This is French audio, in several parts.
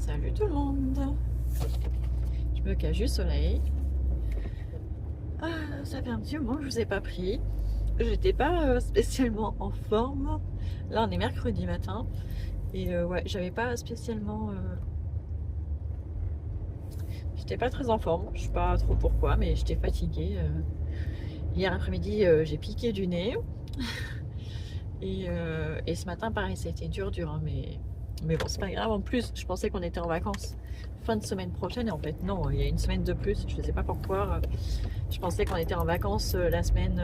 Salut tout le monde. Je me cache du soleil. Ça fait un petit moment que je vous ai pas pris. J'étais pas spécialement en forme. Là on est mercredi matin. Et ouais, j'avais pas spécialement... J'étais pas très en forme. Je sais pas trop pourquoi, mais j'étais fatiguée. Hier après-midi, j'ai piqué du nez. Et ce matin, pareil, ça a été dur, hein, mais bon, c'est pas grave. En plus, je pensais qu'on était en vacances fin de semaine prochaine, et en fait, non, il y a une semaine de plus. Je sais pas pourquoi. Je pensais qu'on était en vacances la semaine,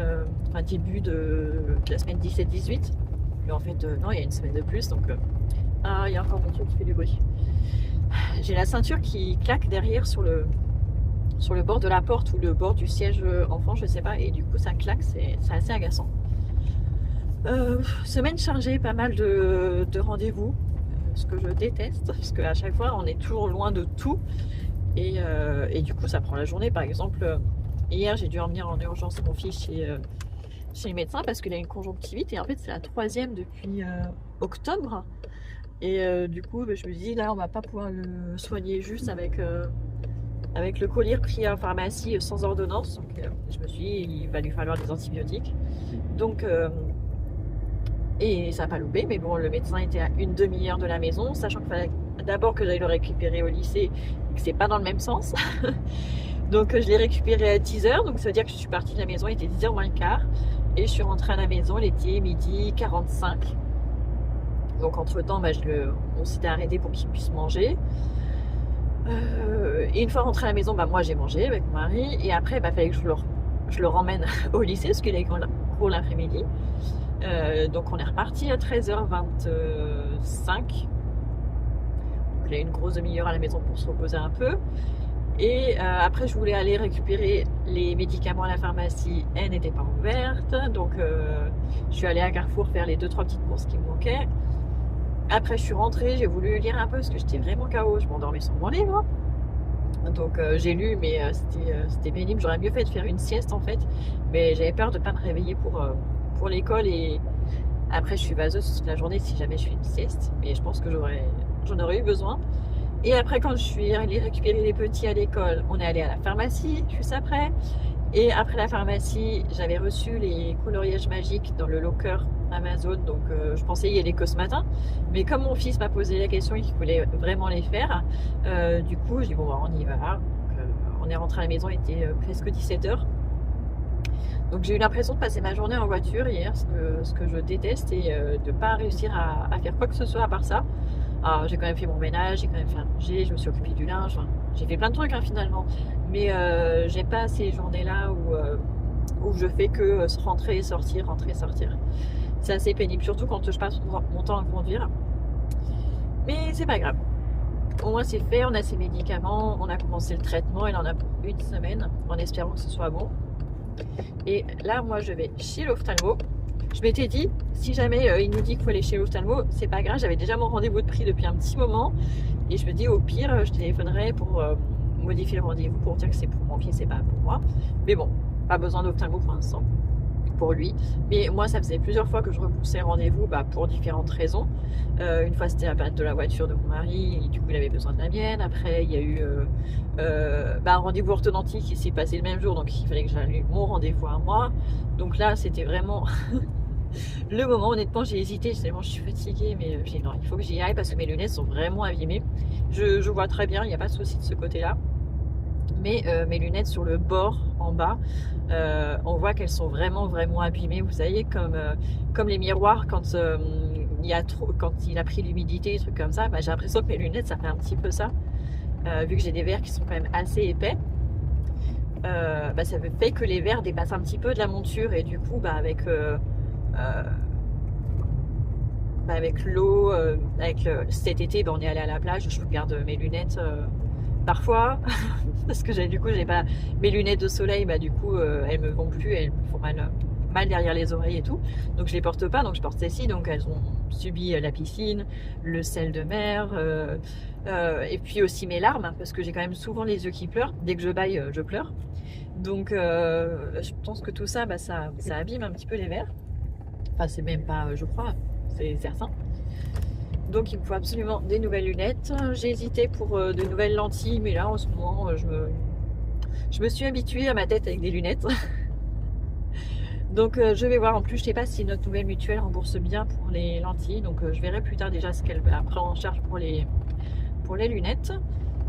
enfin, début de la semaine 17-18. Mais en fait, non, il y a une semaine de plus. Donc, il y a encore mon truc qui fait du bruit. J'ai la ceinture qui claque derrière sur le bord de la porte ou le bord du siège enfant, je sais pas. Et du coup, ça claque, c'est assez agaçant. Semaine chargée, pas mal de rendez-vous, ce que je déteste, parce qu'à chaque fois on est toujours loin de tout et du coup ça prend la journée. Par exemple, hier j'ai dû emmener en urgence mon fils chez le médecin parce qu'il a une conjonctivite et en fait c'est la troisième depuis octobre et du coup je me dis là on va pas pouvoir le soigner juste avec le collyre pris en pharmacie sans ordonnance. Donc je me suis dit il va lui falloir des antibiotiques, donc et ça n'a pas loupé, mais bon, le médecin était à une demi-heure de la maison, sachant qu'il fallait d'abord que j'aille le récupérer au lycée et que c'est pas dans le même sens. Donc je l'ai récupéré à 10h, donc ça veut dire que je suis partie de la maison, il était 10h moins le quart, et je suis rentrée à la maison, il était midi 45. Donc entre temps, on s'était arrêté pour qu'il puisse manger. Et une fois rentrée à la maison, moi j'ai mangé avec mon mari, et après il fallait que je le ramène au lycée, parce qu'il avait cours l'après-midi. Donc on est reparti à 13h25. Donc il y a une grosse demi-heure à la maison pour se reposer un peu. Et après je voulais aller récupérer les médicaments à la pharmacie. Elle n'était pas ouverte. Donc je suis allée à Carrefour faire les 2-3 petites courses qui me manquaient. Après je suis rentrée, j'ai voulu lire un peu parce que j'étais vraiment KO. Je m'endormais sur mon livre. Donc j'ai lu, mais c'était pénible. J'aurais mieux fait de faire une sieste en fait. Mais j'avais peur de ne pas me réveiller pour l'école, et après je suis vaseuse toute la journée si jamais je fais une sieste, mais je pense que j'en aurais eu besoin. Et après quand je suis allée récupérer les petits à l'école, on est allé à la pharmacie juste après, et après la pharmacie j'avais reçu les coloriages magiques dans le locker Amazon, donc je pensais y aller que ce matin, mais comme mon fils m'a posé la question et qu'il voulait vraiment les faire, du coup je dis bon on y va. Donc, on est rentré à la maison, il était presque 17h. Donc j'ai eu l'impression de passer ma journée en voiture hier, ce que je déteste, et de ne pas réussir à faire quoi que ce soit à part ça. Alors j'ai quand même fait mon ménage, j'ai quand même fait à manger, je me suis occupée du linge, enfin, j'ai fait plein de trucs finalement. Mais j'aime pas ces journées-là où je fais que rentrer et sortir, rentrer et sortir. C'est assez pénible, surtout quand je passe mon temps à conduire. Mais c'est pas grave. Au moins c'est fait, on a ses médicaments, on a commencé le traitement, il en a pour une semaine, en espérant que ce soit bon. Et là, moi, je vais chez l'ophtalmo. Je m'étais dit, si jamais il nous dit qu'il faut aller chez l'ophtalmo, c'est pas grave. J'avais déjà mon rendez-vous de pris depuis un petit moment. Et je me dis, au pire, je téléphonerai pour modifier le rendez-vous, pour dire que c'est pour mon fils, c'est pas pour moi. Mais bon, pas besoin d'ophtalmo pour l'instant, pour lui. Mais moi, ça faisait plusieurs fois que je repoussais le rendez-vous pour différentes raisons. Une fois, c'était la panne de la voiture de mon mari, et du coup, il avait besoin de la mienne. Après, il y a eu un rendez-vous orthodontique qui s'est passé le même jour, donc il fallait que j'annule mon rendez-vous à moi. Donc là, c'était vraiment le moment. Honnêtement, j'ai hésité, je suis fatiguée, mais j'ai dit non, il faut que j'y aille parce que mes lunettes sont vraiment abîmées. Je vois très bien, il n'y a pas de souci de ce côté-là. Mais mes lunettes sur le bord en bas, on voit qu'elles sont vraiment abîmées. Vous savez, comme les miroirs quand il a pris l'humidité, des trucs comme ça, j'ai l'impression que mes lunettes ça fait un petit peu ça, vu que j'ai des verres qui sont quand même assez épais. Ça fait que les verres dépassent un petit peu de la monture, et du coup avec l'eau, cet été on est allé à la plage, je regarde mes lunettes parfois parce que j'ai pas mes lunettes de soleil, du coup elles me vont plus, elles me font mal derrière les oreilles et tout, donc je les porte pas, donc je porte celles-ci, donc elles ont subi la piscine, le sel de mer, et puis aussi mes larmes, parce que j'ai quand même souvent les yeux qui pleurent, dès que je baille je pleure, donc je pense que tout ça ça abîme un petit peu les verres, enfin c'est même pas je crois, c'est certain. Donc il me faut absolument des nouvelles lunettes. J'ai hésité pour de nouvelles lentilles, mais là en ce moment je me suis habituée à ma tête avec des lunettes. Donc je vais voir. En plus je sais pas si notre nouvelle mutuelle rembourse bien pour les lentilles. Donc je verrai plus tard déjà ce qu'elle va prendre en charge pour les lunettes.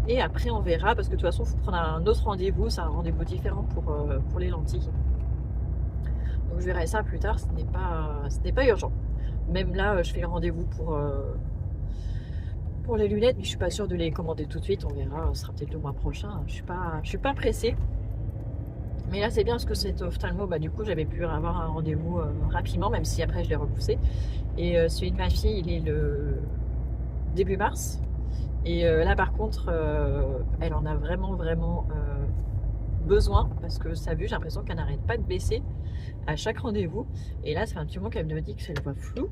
Et après on verra, parce que de toute façon il faut prendre un autre rendez-vous. C'est un rendez-vous différent pour les lentilles. Donc je verrai ça plus tard, ce n'est pas urgent. Même là je fais le rendez-vous pour les lunettes, mais je suis pas sûre de les commander tout de suite. On verra, ce sera peut-être le mois prochain. Je suis pas pressée. Mais là c'est bien parce que cet ophtalmo, du coup j'avais pu avoir un rendez-vous rapidement, même si après je l'ai repoussé. Et celui de ma fille, il est le début mars. Et là par contre, elle en a vraiment besoin, parce que sa vue, j'ai l'impression qu'elle n'arrête pas de baisser à chaque rendez-vous. Et là ça fait un petit moment qu'elle me dit que c'est le voit flou.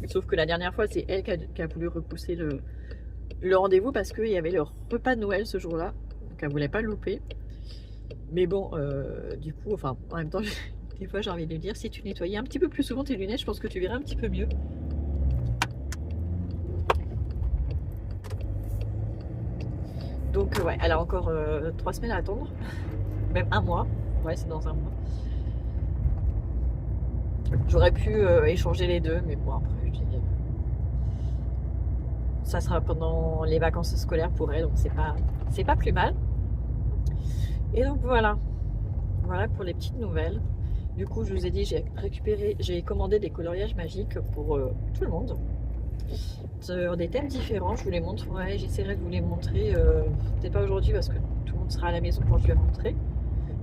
Sauf que la dernière fois c'est elle qui a voulu repousser le rendez-vous, parce qu'il y avait le repas de Noël ce jour-là, donc elle voulait pas le louper. Mais bon, du coup, enfin, en même temps, des fois j'ai envie de lui dire, si tu nettoyais un petit peu plus souvent tes lunettes, je pense que tu verrais un petit peu mieux. Donc ouais, elle a encore 3 semaines à attendre, même un mois. Ouais, c'est dans un mois. J'aurais pu échanger les deux, mais bon, après je dis, ça sera pendant les vacances scolaires pour elle, donc c'est pas plus mal. Et donc voilà pour les petites nouvelles. Du coup, je vous ai dit, j'ai commandé des coloriages magiques pour tout le monde, sur des thèmes différents. Je vous les montrerai, j'essaierai de vous les montrer, peut-être pas aujourd'hui parce que tout le monde sera à la maison quand je vais rentrer.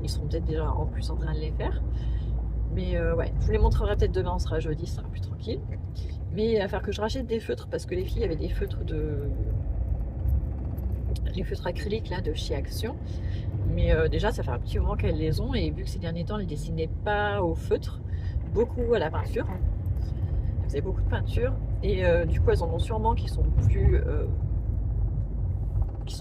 Ils seront peut-être déjà en plus en train de les faire. Mais ouais, je vous les montrerai peut-être demain, on sera jeudi, ça sera plus tranquille. Mais il va falloir que je rachète des feutres, parce que les filles avaient des feutres les feutres acryliques là de chez Action. Mais déjà ça fait un petit moment qu'elles les ont, et vu que ces derniers temps elles ne dessinaient pas au feutre, beaucoup à la peinture. Elles faisaient beaucoup de peinture, et du coup elles en ont sûrement qui sont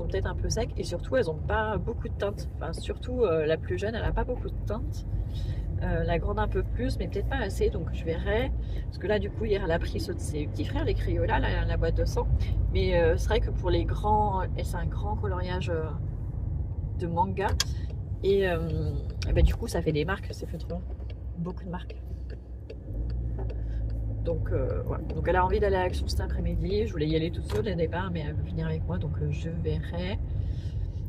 peut-être un peu secs, et surtout elles n'ont pas beaucoup de teintes. Enfin surtout la plus jeune, elle n'a pas beaucoup de teintes. La grande un peu plus, mais peut-être pas assez, donc je verrai. Parce que là du coup hier elle a pris ceux de ses petits frères, les Crayola, la boîte de sang. Mais c'est vrai que pour les grands, c'est un grand coloriage de manga. Et du coup ça fait des marques, ces feutres, beaucoup de marques. Donc voilà. Donc elle a envie d'aller à Action cet après-midi. Je voulais y aller toute seule au départ, mais elle veut venir avec moi, donc je verrai.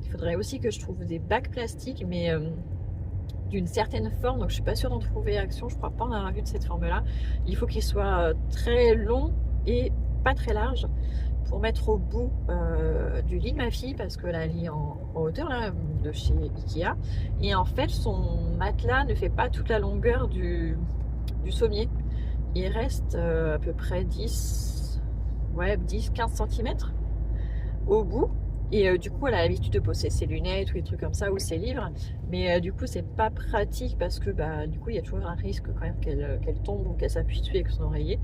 Il faudrait aussi que je trouve des bacs plastiques, mais d'une certaine forme, donc je suis pas sûre d'en trouver à Action. Je crois pas en avoir vu de cette forme là. Il faut qu'il soit très long et pas très large, pour mettre au bout du lit de ma fille, parce que la lit en hauteur là, de chez Ikea, et en fait son matelas ne fait pas toute la longueur du sommier. Il reste à peu près 10-15 cm au bout. Et du coup elle a l'habitude de poser ses lunettes ou des trucs comme ça, ou ses livres, mais du coup c'est pas pratique, parce que du coup il y a toujours un risque quand même qu'elle tombe ou qu'elle s'appuie dessus avec son oreiller.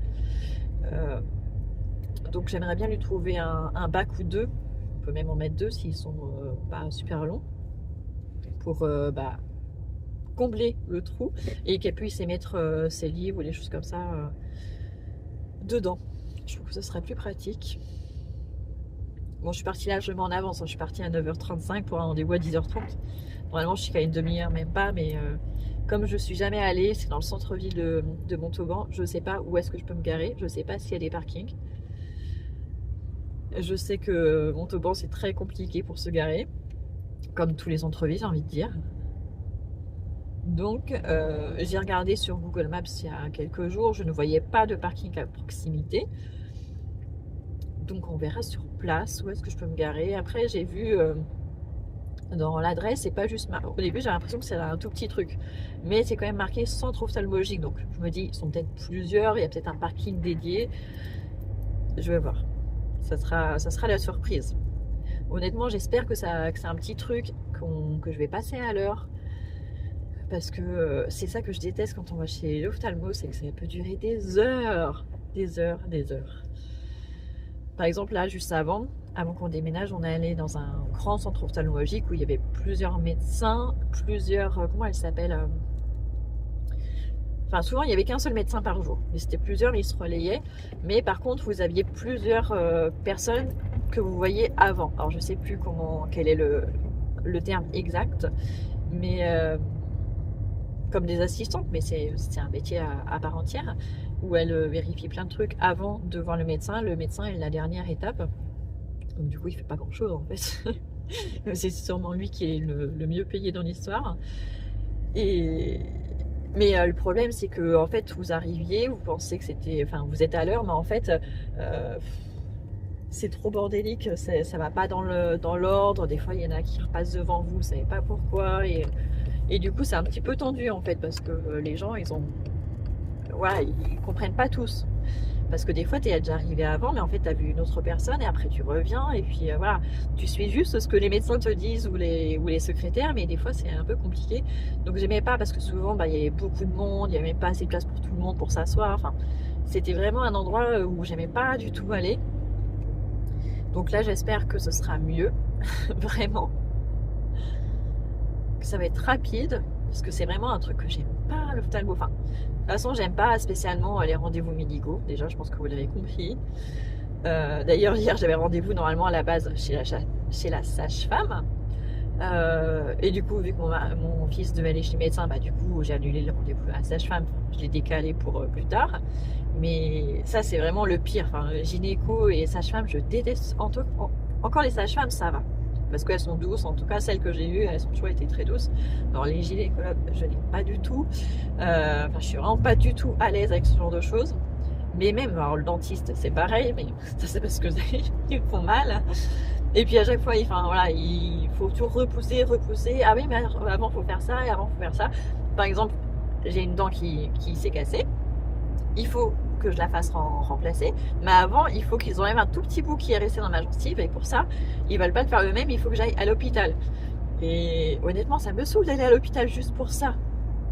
Donc j'aimerais bien lui trouver un bac ou deux. On peut même en mettre deux s'ils sont pas super longs, pour combler le trou, et qu'elle puisse y mettre ses livres ou des choses comme ça dedans. Je trouve que ce serait plus pratique. Bon, je suis partie largement en avance, je suis partie à 9h35 pour un rendez-vous à 10h30. Normalement je suis qu'à une demi-heure, même pas, mais comme je suis jamais allée, c'est dans le centre-ville de Montauban, je sais pas où est-ce que je peux me garer, je sais pas s'il y a des parkings. Je sais que Montauban c'est très compliqué pour se garer, comme tous les centres-villes, j'ai envie de dire. Donc j'ai regardé sur Google Maps il y a quelques jours, je ne voyais pas de parking à proximité. Donc on verra sur place où est-ce que je peux me garer. Après j'ai vu dans l'adresse, c'est pas juste au début j'ai l'impression que c'est un tout petit truc, mais c'est quand même marqué centre ophtalmologique, donc je me dis ils sont peut-être plusieurs, il y a peut-être un parking dédié. Je vais voir, ça sera la surprise. Honnêtement j'espère que c'est un petit truc que je vais passer à l'heure, parce que c'est ça que je déteste quand on va chez l'ophtalmo, c'est que ça peut durer des heures. Par exemple là juste avant qu'on déménage, on est allé dans un grand centre ophtalmologique où il y avait plusieurs médecins, comment elle s'appelle, Enfin, souvent, il n'y avait qu'un seul médecin par jour. Mais c'était plusieurs, mais ils se relayaient. Mais par contre, vous aviez plusieurs personnes que vous voyez avant. Alors, je ne sais plus quel est le terme exact. Mais comme des assistantes, mais c'est un métier à part entière, où elles vérifient plein de trucs avant de voir le médecin. Le médecin est la dernière étape. Donc du coup, il fait pas grand-chose en fait. C'est sûrement lui qui est le mieux payé dans l'histoire. Mais le problème, c'est que en fait, vous arriviez, vous pensez que enfin, vous êtes à l'heure, mais en fait, c'est trop bordélique, ça va pas dans l'ordre. Des fois, il y en a qui repassent devant vous, vous savez pas pourquoi. Et du coup, c'est un petit peu tendu en fait, parce que les gens, ils comprennent pas tous. Parce que des fois, tu es déjà arrivé avant, mais en fait, tu as vu une autre personne et après, tu reviens. Et puis, voilà, tu suis juste ce que les médecins te disent ou les secrétaires, mais des fois, c'est un peu compliqué. Donc, j'aimais pas parce que souvent, il y avait beaucoup de monde, il n'y avait même pas assez de place pour tout le monde pour s'asseoir. Enfin, c'était vraiment un endroit où j'aimais pas du tout aller. Donc là, j'espère que ce sera mieux, vraiment. Que ça va être rapide, parce que c'est vraiment un truc que j'aime pas, l'ophtalmo. Enfin, de toute façon, j'aime pas spécialement les rendez-vous médicaux. Déjà, je pense que vous l'avez compris. D'ailleurs, hier, j'avais rendez-vous normalement à la base chez la sage-femme. Et du coup, vu que mon fils devait aller chez le médecin, du coup, j'ai annulé le rendez-vous à la sage-femme. Je l'ai décalé pour plus tard. Mais ça, c'est vraiment le pire. Enfin, gynéco et sage-femme, je déteste. Encore les sages-femmes, ça va. Parce qu'elles sont douces, en tout cas celles que j'ai eues, elles ont toujours été très douces. Alors les gynécologues, je n'ai pas du tout. Enfin, je suis vraiment pas du tout à l'aise avec ce genre de choses. Mais même, alors le dentiste, c'est pareil, mais ça c'est parce que ils me font mal. Et puis à chaque fois, il faut toujours repousser. Ah oui, mais avant faut faire ça et avant faut faire ça. Par exemple, j'ai une dent qui s'est cassée. Il faut que je la fasse remplacer, mais avant il faut qu'ils enlèvent un tout petit bout qui est resté dans ma gencive, et pour ça ils veulent pas le faire eux-mêmes, il faut que j'aille à l'hôpital. Et honnêtement, ça me saoule d'aller à l'hôpital juste pour ça,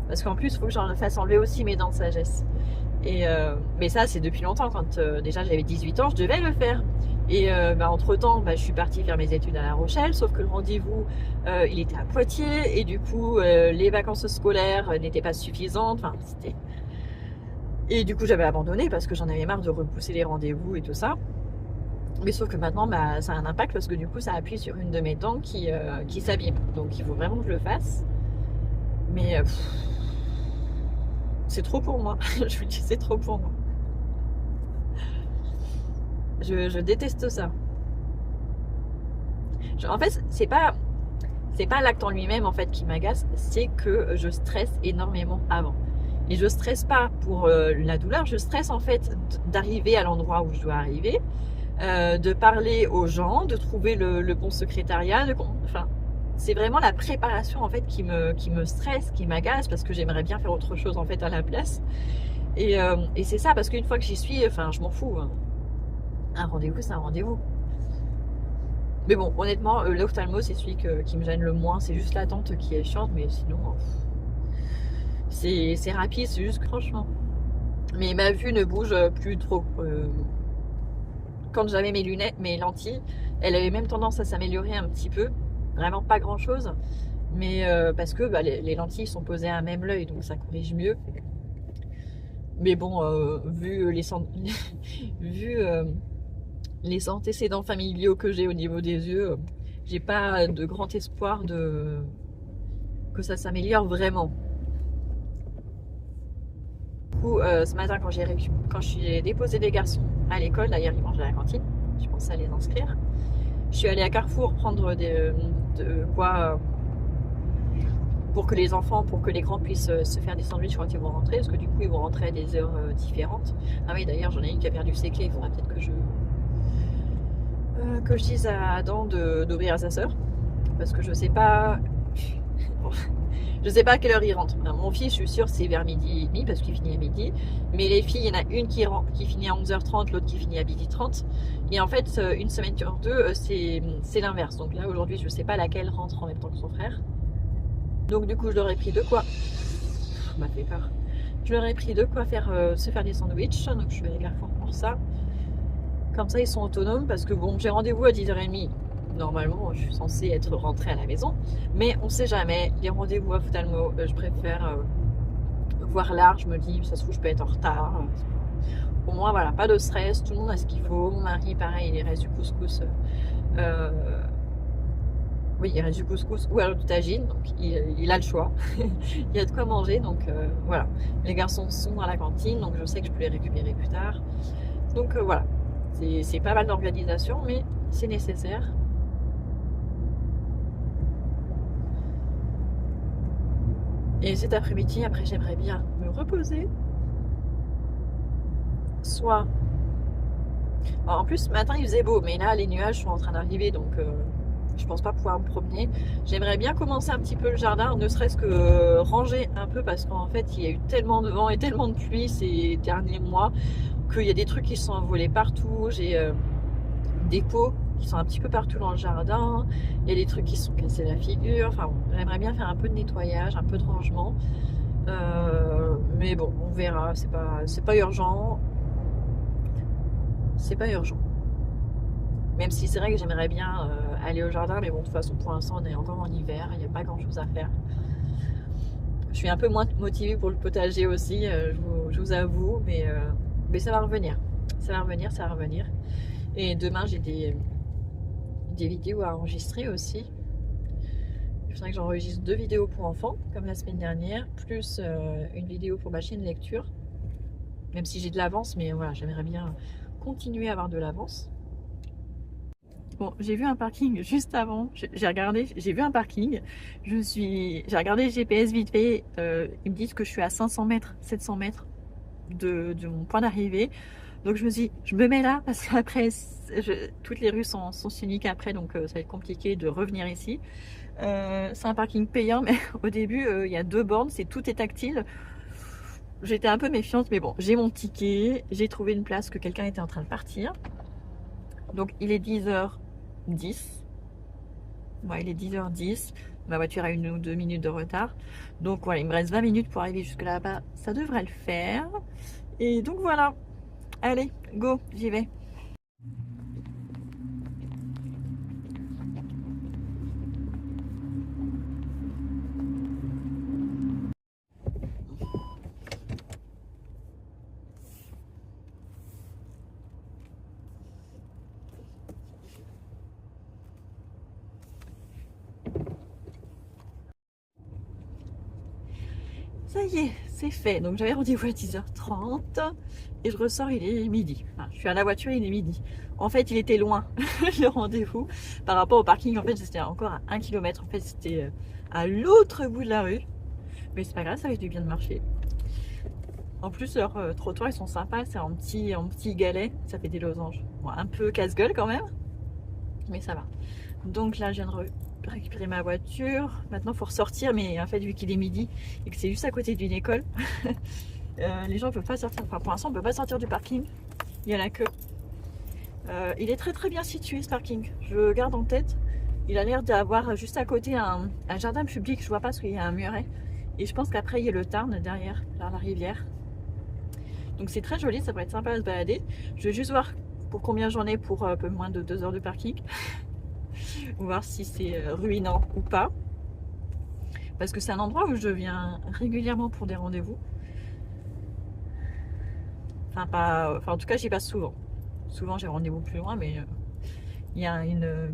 parce qu'en plus il faut que j'en fasse enlever aussi mes dents de sagesse. Mais ça, c'est depuis longtemps. Quand déjà j'avais 18 ans, je devais le faire. Et entre temps, je suis partie faire mes études à La Rochelle, sauf que le rendez-vous il était à Poitiers, et du coup les vacances scolaires n'étaient pas suffisantes. Enfin, et du coup, j'avais abandonné parce que j'en avais marre de repousser les rendez-vous et tout ça. Mais sauf que maintenant, ça a un impact parce que du coup, ça appuie sur une de mes dents qui s'abîme. Donc, il faut vraiment que je le fasse. Mais c'est trop pour moi. Je vous dis, c'est trop pour moi. Je déteste ça. En fait, c'est pas l'acte en lui-même en fait qui m'agace, c'est que je stresse énormément avant. Et je stresse pas pour la douleur, je stresse en fait d'arriver à l'endroit où je dois arriver, de parler aux gens, de trouver le bon secrétariat, enfin, c'est vraiment la préparation en fait qui me stresse, qui m'agace, parce que j'aimerais bien faire autre chose en fait à la place. Et c'est ça, parce qu'une fois que j'y suis, enfin, je m'en fous. Un rendez-vous, c'est un rendez-vous. Mais bon, honnêtement, l'ophtalmo, c'est celui qui me gêne le moins. C'est juste l'attente qui est chiante, mais sinon, c'est rapide, c'est juste que, franchement. Mais ma vue ne bouge plus trop. Quand j'avais mes lunettes, mes lentilles, elle avait même tendance à s'améliorer un petit peu. Vraiment pas grand-chose. Mais parce que les lentilles sont posées à même l'œil, donc ça corrige mieux. Mais bon, vu les antécédents familiaux que j'ai au niveau des yeux, j'ai pas de grand espoir que ça s'améliore vraiment. Du coup, ce matin, quand j'ai déposé les garçons à l'école, d'ailleurs ils mangent à la cantine, je pensais à les inscrire. Je suis allée à Carrefour prendre de quoi pour que les grands puissent se faire des sandwichs quand ils vont rentrer, parce que du coup ils vont rentrer à des heures différentes. Ah oui, d'ailleurs j'en ai une qui a perdu ses clés, il faudra peut-être que je dise à Adam d'ouvrir à sa sœur, parce que je sais pas à quelle heure il rentre. Alors, mon fils, je suis sûre c'est vers midi et demi parce qu'il finit à midi, mais les filles, il y en a une qui finit à 11h30, l'autre qui finit à 12h30, et en fait une semaine sur deux c'est l'inverse. Donc là aujourd'hui je sais pas laquelle rentre en même temps que son frère, donc du coup je leur ai pris de quoi, ça m'a fait peur, je leur ai pris de quoi se faire des sandwichs, donc je vais aller à Carrefour pour ça. Comme ça, ils sont autonomes, parce que bon, j'ai rendez-vous à 10h30. Normalement, je suis censée être rentrée à la maison. Mais on sait jamais. Les rendez-vous à ophtalmo, je préfère voir large, je me dis, ça se trouve, je peux être en retard. Pour moi, voilà, pas de stress, tout le monde a ce qu'il faut. Mon mari, pareil, il reste du couscous. Oui, il reste du couscous ou alors du tagine, donc il a le choix. Il y a de quoi manger, donc voilà. Les garçons sont à la cantine, donc je sais que je peux les récupérer plus tard. Donc voilà, c'est pas mal d'organisation, mais c'est nécessaire. Et cet après-midi, après, j'aimerais bien me reposer. Soit... Alors, en plus, ce matin, il faisait beau, mais là, les nuages sont en train d'arriver, donc je pense pas pouvoir me promener. J'aimerais bien commencer un petit peu le jardin, ne serait-ce que ranger un peu, parce qu'en fait, il y a eu tellement de vent et tellement de pluie ces derniers mois qu'il y a des trucs qui se sont envolés partout. J'ai des pots qui sont un petit peu partout dans le jardin. Il y a des trucs qui se sont cassés la figure. Enfin bon, j'aimerais bien faire un peu de nettoyage, un peu de rangement. Mais bon, on verra. C'est pas urgent. C'est pas urgent. Même si c'est vrai que j'aimerais bien aller au jardin, mais bon, de toute façon, pour l'instant, on est encore en hiver. Il n'y a pas grand chose à faire. Je suis un peu moins motivée pour le potager aussi, je vous avoue, mais ça va revenir. Ça va revenir, ça va revenir. Et demain, j'ai des vidéos à enregistrer aussi. Il faudrait que j'enregistre 2 vidéos pour enfants, comme la semaine dernière, plus une vidéo pour ma chaîne lecture. Même si j'ai de l'avance, mais voilà, j'aimerais bien continuer à avoir de l'avance. Bon, j'ai vu un parking juste avant. J'ai regardé, j'ai vu un parking. J'ai regardé le GPS vite fait. Ils me disent que je suis à 500 mètres, 700 mètres de mon point d'arrivée. Donc je me suis dit, je me mets là parce qu'après, toutes les rues sont uniques après, donc ça va être compliqué de revenir ici. C'est un parking payant, mais au début, il y a 2 bornes, tout est tactile. J'étais un peu méfiante, mais bon, j'ai mon ticket, j'ai trouvé une place que quelqu'un était en train de partir. Donc il est 10h10. Ouais, il est 10h10. Ma voiture a 1 ou 2 minutes de retard. Donc voilà, il me reste 20 minutes pour arriver jusque là-bas. Ça devrait le faire. Et donc voilà. Allez, go, j'y vais. Ça y est, c'est fait. Donc j'avais rendez-vous à 10h30 et je ressors, il est midi. Enfin, je suis à la voiture, il est midi. En fait, il était loin, le rendez-vous, par rapport au parking. En fait, c'était encore à 1 km. En fait, c'était à l'autre bout de la rue. Mais c'est pas grave, ça fait du bien de marcher. En plus, leurs trottoirs, ils sont sympas. C'est en petit galet. Ça fait des losanges. Bon, un peu casse-gueule quand même, mais ça va. Donc là, je viens de récupérer ma voiture. Maintenant, il faut ressortir, mais en fait, vu qu'il est midi et que c'est juste à côté d'une école, les gens ne peuvent pas sortir. Enfin, pour l'instant, on ne peut pas sortir du parking. Il y a la queue. Il est très très bien situé, ce parking. Je garde en tête. Il a l'air d'avoir juste à côté un jardin public. Je vois pas parce qu'il y a un muret. Et je pense qu'après, il y a le Tarn derrière, vers la rivière. Donc c'est très joli, ça pourrait être sympa à se balader. Je vais juste voir pour combien j'en ai pour un peu moins de 2 heures de parking. Voir si c'est ruinant ou pas. Parce que c'est un endroit où je viens régulièrement pour des rendez-vous. Enfin, en tout cas, j'y passe souvent. Souvent, j'ai rendez-vous plus loin, mais il y a une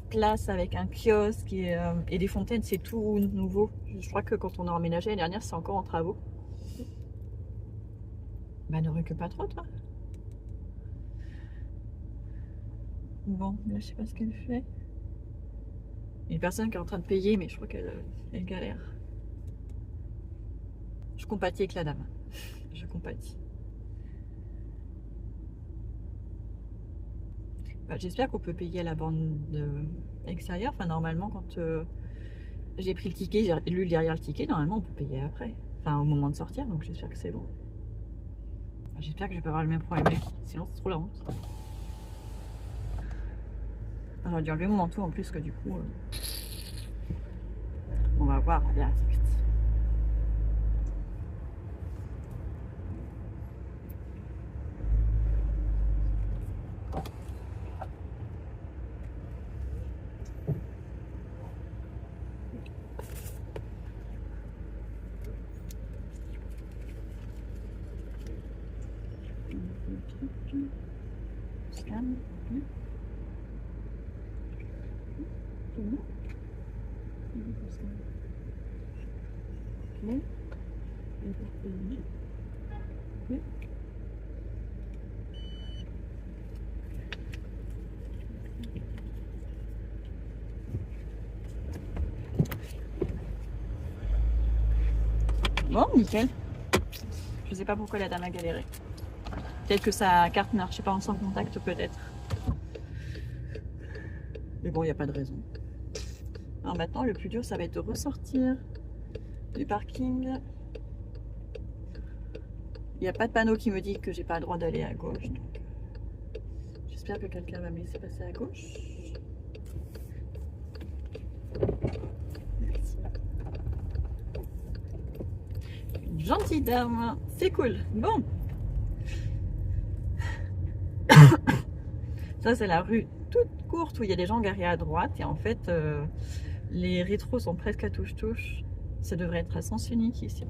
place avec un kiosque et des fontaines, c'est tout nouveau. Je crois que quand on a emménagé l'année dernière, c'est encore en travaux. Bah, ne recule pas trop, toi. Bon, là, je sais pas ce qu'elle fait. Il y a une personne qui est en train de payer, mais je crois qu'elle galère. Je compatis avec la dame. Je compatis. Bah, j'espère qu'on peut payer à la borne extérieure. Enfin, normalement, quand j'ai pris le ticket, j'ai lu derrière le ticket, normalement, on peut payer après. Enfin, au moment de sortir, donc j'espère que c'est bon. J'espère que je vais pas avoir le même problème avec, sinon c'est trop la honte. J'aurais dû enlever mon manteau en plus, que du coup, on va voir. Bien, c'est vite. Mhm. Ok. Ok. Bon, nickel. Je sais pas pourquoi la dame a galéré. Peut-être que sa carte ne marchait pas en sans contact, peut-être. Mais bon, il n'y a pas de raison. Alors maintenant, le plus dur, ça va être de ressortir du parking. Il n'y a pas de panneau qui me dit que j'ai pas le droit d'aller à gauche. Donc j'espère que quelqu'un va me laisser passer à gauche. Merci. Une gentille dame, c'est cool. Bon. Ça, c'est la rue toute courte où il y a des gens garés à droite. Et en fait, les rétros sont presque à touche-touche. Ça devrait être à sens unique ici.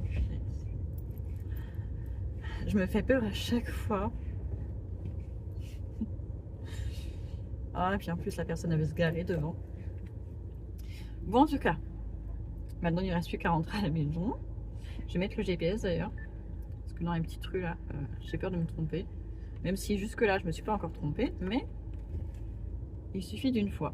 Je me fais peur à chaque fois. Ah, et puis en plus, la personne avait se garer devant. Bon, en tout cas, maintenant il ne reste plus qu'à rentrer à la maison. Je vais mettre le GPS d'ailleurs. Parce que dans les petites rues là, j'ai peur de me tromper. Même si jusque là, je ne me suis pas encore trompée. Mais il suffit d'une fois.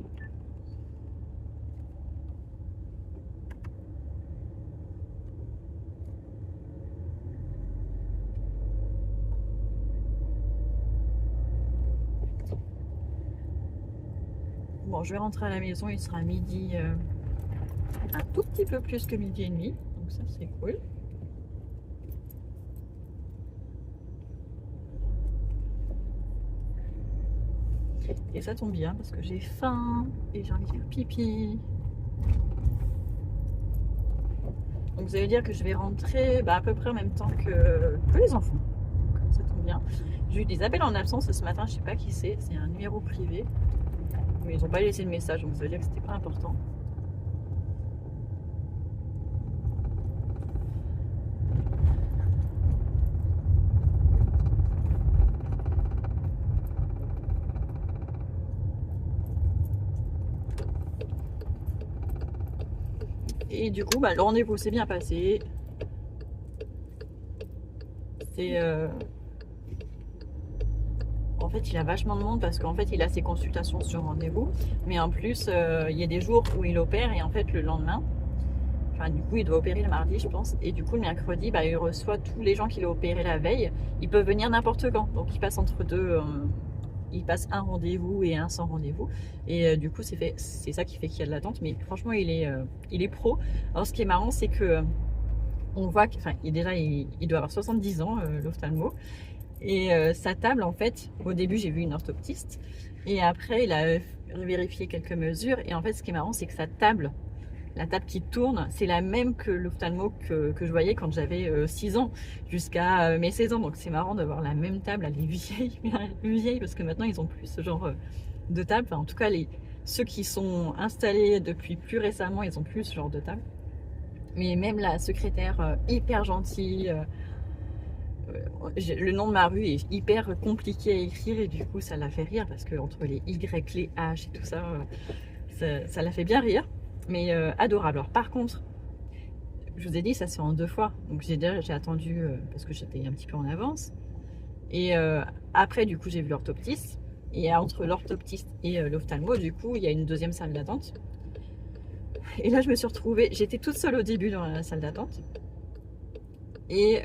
Bon, je vais rentrer à la maison. Il sera midi, un tout petit peu plus que midi et demi. Donc ça, c'est cool. Et ça tombe bien parce que j'ai faim et j'ai envie de faire pipi. Donc vous allez dire que je vais rentrer à peu près en même temps que les enfants. Donc ça tombe bien. J'ai eu des appels en absence ce matin, je sais pas qui c'est un numéro privé. Mais ils n'ont pas laissé de message, donc ça veut dire que c'était pas important. Et du coup, le rendez-vous s'est bien passé. C'est en fait, il a vachement de monde parce qu'en fait, il a ses consultations sur rendez-vous. Mais en plus, il y a des jours où il opère et en fait, le lendemain, enfin, du coup, il doit opérer le mardi, je pense. Et du coup, le mercredi, il reçoit tous les gens qu'il a opéré la veille. Ils peuvent venir n'importe quand. Donc, il passe entre deux. Il passe un rendez-vous et un sans rendez-vous. Et du coup, c'est ça qui fait qu'il y a de l'attente. Mais franchement, il est pro. Alors, ce qui est marrant, c'est que on voit qu'il il doit avoir 70 ans, l'ophtalmo. Et sa table, en fait, au début, j'ai vu une orthoptiste. Et après, il a vérifié quelques mesures. Et en fait, ce qui est marrant, c'est que sa table, la table qui tourne, c'est la même que l'ophtalmo que je voyais quand j'avais 6 ans, jusqu'à mes 16 ans. Donc c'est marrant d'avoir la même table. Elle est vieille, vieille parce que maintenant, ils ont plus ce genre de table. Enfin, en tout cas, ceux qui sont installés depuis plus récemment, ils ont plus ce genre de table. Mais même la secrétaire, hyper gentille. Le nom de ma rue est hyper compliqué à écrire et du coup ça l'a fait rire parce que entre les Y, les H et tout ça, ça l'a fait bien rire, mais adorable. Alors par contre, je vous ai dit ça se fait en 2 fois, donc j'ai attendu parce que j'étais un petit peu en avance et après du coup j'ai vu l'orthoptiste et entre l'orthoptiste et l'ophtalmo du coup il y a une deuxième salle d'attente et là je me suis retrouvée, j'étais toute seule au début dans la salle d'attente. Et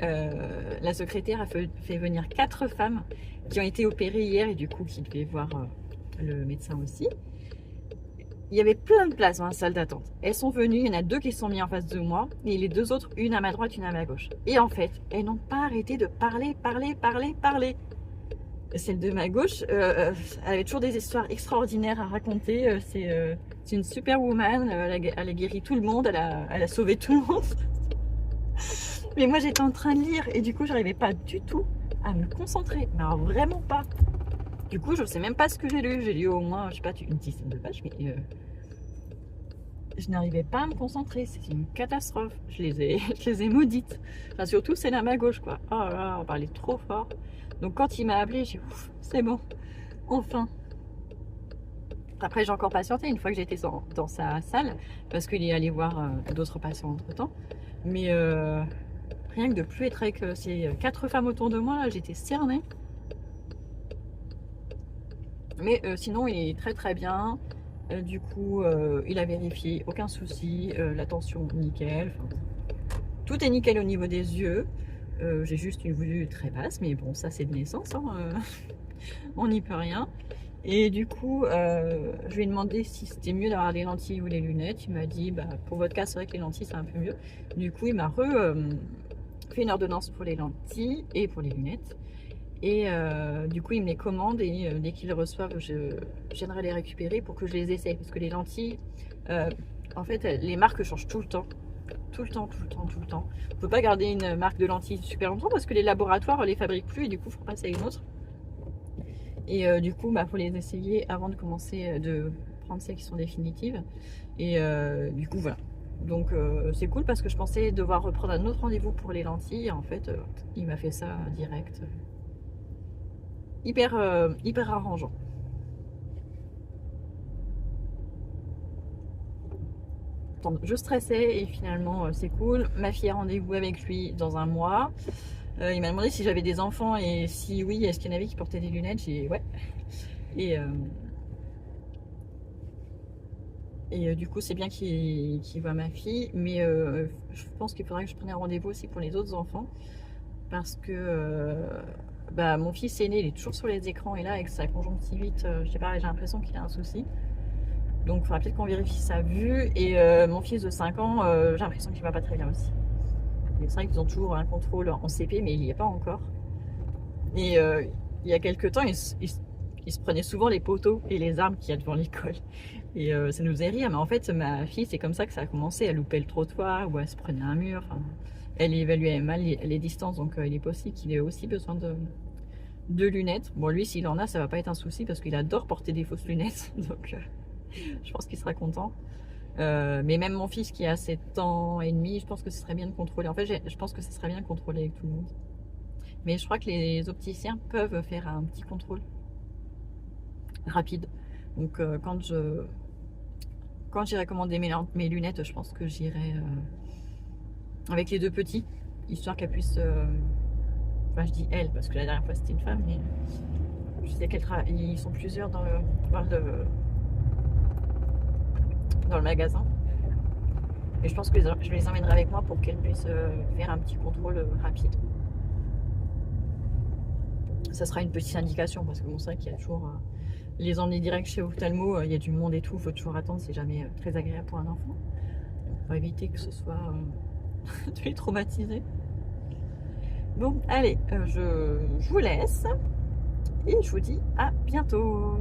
la secrétaire a fait venir 4 femmes qui ont été opérées hier et du coup qui devaient voir le médecin aussi. Il y avait plein de places dans la salle d'attente. Elles sont venues, il y en a 2 qui sont mises en face de moi et les 2 autres, une à ma droite, une à ma gauche. Et en fait, elles n'ont pas arrêté de parler. Celle de ma gauche, elle avait toujours des histoires extraordinaires à raconter. C'est une superwoman, elle a guéri tout le monde, elle a sauvé tout le monde. Mais moi j'étais en train de lire et du coup j'arrivais pas du tout à me concentrer, mais alors vraiment pas. Du coup je sais même pas ce que j'ai lu, j'ai lu au moins je sais pas une dizaine de pages, mais je n'arrivais pas à me concentrer, c'était une catastrophe. Je les ai maudites. Enfin surtout celle à ma gauche quoi. Oh là là, on parlait trop fort. Donc quand il m'a appelé, j'ai ouf, c'est bon, enfin. Après, j'ai encore patienté une fois que j'étais dans sa salle, parce qu'il est allé voir d'autres patients entre-temps. Mais rien que de plus être avec ces 4 femmes autour de moi, là, j'étais cernée. Mais sinon, il est très très bien. Du coup, il a vérifié, aucun souci, la tension nickel. Enfin, tout est nickel au niveau des yeux. J'ai juste une vue très basse, mais bon, ça c'est de naissance, hein, on n'y peut rien. Et du coup, je lui ai demandé si c'était mieux d'avoir des lentilles ou les lunettes. Il m'a dit, bah, pour votre cas, c'est vrai que les lentilles c'est un peu mieux. Du coup, il m'a fait une ordonnance pour les lentilles et pour les lunettes. Et du coup, il me les commande et dès qu'ils les reçoivent, je viendrai les récupérer pour que je les essaye. Parce que les lentilles, en fait, les marques changent tout le temps. Tout le temps, tout le temps, tout le temps. On ne peut pas garder une marque de lentilles super longtemps parce que les laboratoires les fabriquent plus et du coup, il faut passer à une autre. Et du coup, faut les essayer avant de commencer de prendre celles qui sont définitives. Et du coup, voilà. Donc c'est cool parce que je pensais devoir reprendre un autre rendez-vous pour les lentilles. En fait, il m'a fait ça direct. Hyper arrangeant. Je stressais et finalement c'est cool. Ma fille a rendez-vous avec lui dans un mois. Il m'a demandé si j'avais des enfants et si oui, est-ce qu'il y en avait qui portaient des lunettes. J'ai dit ouais. Et du coup, c'est bien qu'il voit ma fille, mais je pense qu'il faudrait que je prenne un rendez-vous aussi pour les autres enfants parce que mon fils aîné, il est toujours sur les écrans et là, avec sa conjonctivite, je sais pas, j'ai l'impression qu'il a un souci. Donc, il faudra peut-être qu'on vérifie sa vue. Et mon fils de 5 ans, j'ai l'impression qu'il va pas très bien aussi. C'est vrai qu'ils ont toujours un contrôle en CP, mais il n'y est pas encore. Et il y a quelques temps, il se prenait souvent les poteaux et les arbres qu'il y a devant l'école. Et ça nous faisait rire. Mais en fait, ma fille, c'est comme ça que ça a commencé. Elle loupait le trottoir ou elle se prenait un mur. Enfin, elle évaluait mal les distances. Donc, il est possible qu'il ait aussi besoin de lunettes. Bon, lui, s'il en a, ça va pas être un souci parce qu'il adore porter des fausses lunettes. Donc, je pense qu'il sera content. Mais même mon fils qui a 7 ans et demi, je pense que ce serait bien de contrôler. En fait, je pense que ce serait bien de contrôler avec tout le monde. Mais je crois que les opticiens peuvent faire un petit contrôle rapide. Donc quand j'irai commander mes lunettes, je pense que j'irai avec les 2 petits, histoire qu'elle puisse... Enfin, je dis elle, parce que la dernière fois c'était une femme, mais je sais ils sont plusieurs dans le magasin. Et je pense que je les emmènerai avec moi pour qu'elles puissent faire un petit contrôle rapide. Ça sera une petite indication parce que bon, c'est vrai qu'il y a toujours les emmener direct chez Ophtalmo, il y a du monde et tout, il faut toujours attendre, c'est jamais très agréable pour un enfant. Pour éviter que ce soit très traumatisé. Bon, allez, je vous laisse et je vous dis à bientôt.